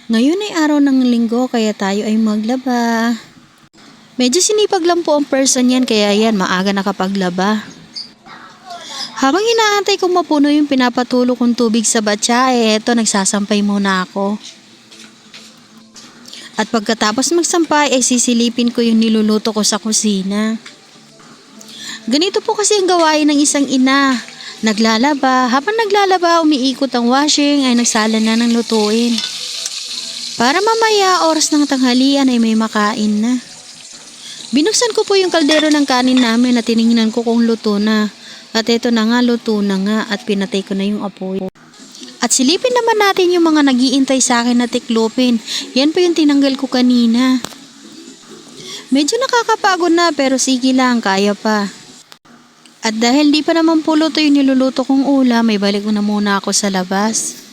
Ngayon ay araw ng linggo kaya tayo ay maglaba. Medyo sinipag lang po ang person yan kaya yan maaga nakapaglaba. Habang inaantay kong mapuno yung pinapatulo kong tubig sa batya, eto nagsasampay muna ako. At pagkatapos magsampay ay sisilipin ko yung niluluto ko sa kusina. Ganito po kasi ang gawain ng isang ina. Naglalaba, habang naglalaba umiikot ang washing ay nagsala na ng lutuin. Para mamaya oras ng tanghalian ay may makain na. Binuksan ko po yung kaldero ng kanin namin at tiningnan ko kung luto na. At eto na nga, luto na nga at pinatay ko na yung apoy. At silipin naman natin yung mga nag-iintay sa akin na tiklopin. Yan po yung tinanggal ko kanina. Medyo nakakapagod na pero sige lang, kaya pa. At dahil di pa naman po luto yung niluluto kong ulam, may balik na muna ako sa labas.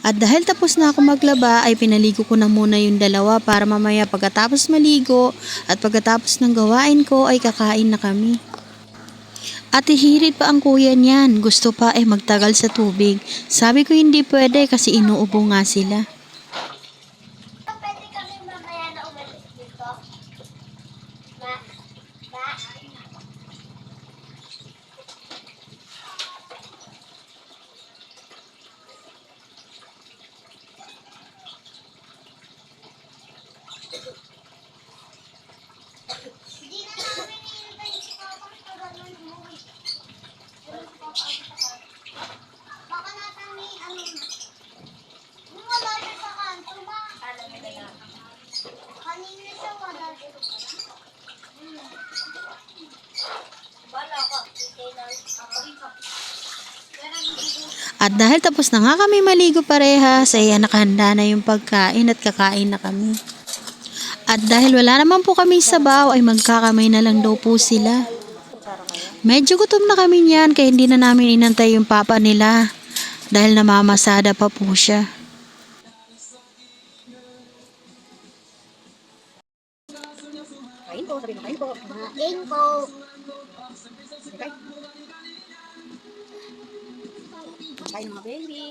At dahil tapos na ako maglaba ay pinaligo ko na muna yung dalawa para mamaya pagkatapos maligo at pagkatapos ng gawain ko ay kakain na kami. At hihirit pa ang kuya niyan, gusto pa ay magtagal sa tubig. Sabi ko hindi pwede kasi inuubo nga sila. Pwede kami mamaya na umalis dito? Ma? Hindi na namin hinintay si Papa sa ganun umuwi. Baka nasa may yung wala siya sa kanto ba? Alam mo na lang. Kanina siya wala siya. Bala ka. At dahil tapos na nga kami maligo parehas ay nakahanda na yung pagkain at kakain na kami. At dahil wala naman po kami sabaw ay magkakamay na lang daw po sila. Medyo gutom na kami niyan kaya hindi na namin inantay yung papa nila dahil namamasada pa po siya. Kain po, sabi mo kain po. Kain po. Kain ng mga baby.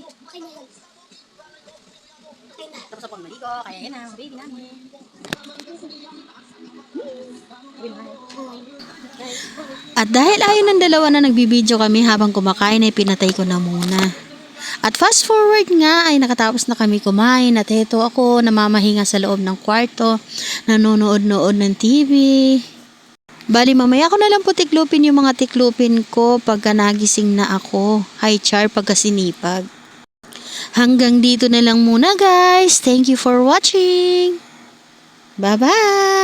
Tapos ako maligo, kaya yan ang baby namin. At dahil ayaw ng dalawa na nagbibideo kami habang kumakain ay pinatay ko na muna. At fast forward nga ay nakatapos na kami kumain at eto ako namamahinga sa loob ng kwarto, nanonood-nood ng TV. Bali mamaya ko na lang po tiklupin yung mga tiklupin ko pagka nagising na ako. Hi Char pagka sinipag. Hanggang dito na lang muna guys. Thank you for watching. Bye-bye!